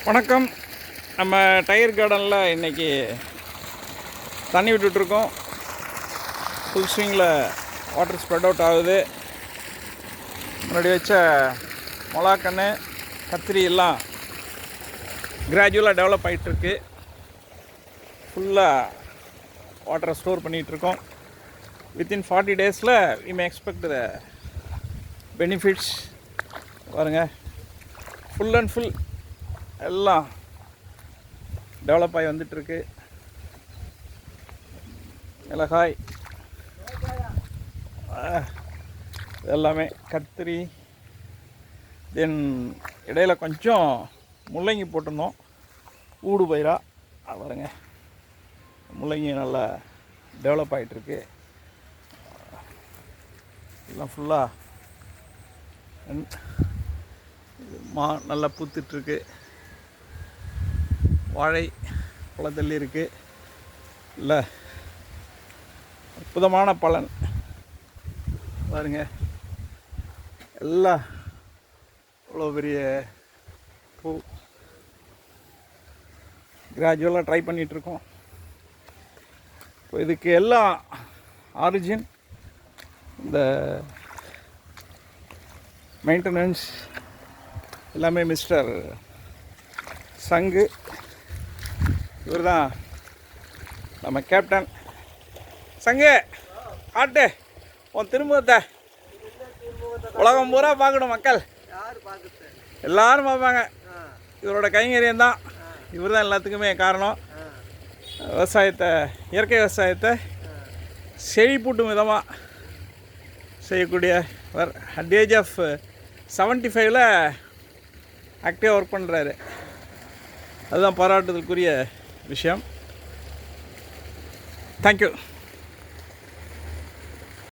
வணக்கம். நம்ம டயர் கார்டனில் இன்றைக்கி தண்ணி விட்டுட்ருக்கோம். ஃபுல் ஸ்விங்கில் வாட்டர் ஸ்ப்ரெட் அவுட் ஆகுது. முன்னாடி வச்ச மொளாக்கன்று கத்திரி எல்லாம் கிராஜுவலாக டெவலப் ஆகிட்டுருக்கு. ஃபுல்லாக வாட்டரை ஸ்டோர் பண்ணிகிட்ருக்கோம். Within 40 days we may expect the benefits. பாருங்கள், ஃபுல் அண்ட் ஃபுல் எல்லாம் டெவலப் ஆகி வந்துட்டுருக்கு. மிளகாய் எல்லாமே, கத்திரி, தென் இடையில கொஞ்சம் முள்ளங்கி போட்டிருந்தோம், ஊடு பயிரா. பாருங்க, முள்ளங்கி நல்லா டெவலப் ஆகிட்டுருக்கு. எல்லாம் ஃபுல்லாக நல்லா பூத்துட்ருக்கு. வாழை பழத்தள்ளி இருக்குது. இல்லை, அற்புதமான பலன் பாருங்க. எல்லாம் இவ்வளோ பெரிய பூ. கிராஜுவலாக ட்ரை பண்ணிகிட்ருக்கோம். இப்போ இதுக்கு எல்லாம் ஆரிஜின் இந்த மெயின்டெனன்ஸ் எல்லாமே மிஸ்டர் சங்கு. இவர் தான் நம்ம கேப்டன். சங்கு, ஆட்டு உன் திருமுகத்தை உலகம் பூரா பார்க்கணும் மக்கள், எல்லாரும் பார்ப்பாங்க. இவரோட கைங்கரியம் தான், இவர் தான் எல்லாத்துக்குமே காரணம். விவசாயத்தை, இயற்கை விவசாயத்தை செழிப்பூட்டும் விதமாக செய்யக்கூடியவர். அட் ஏஜ் ஆஃப் 75 ஆக்டிவாக ஒர்க் பண்ணுறாரு. அதுதான் பாராட்டுதலுக்குரிய விஷயம். தேங்க்யூ.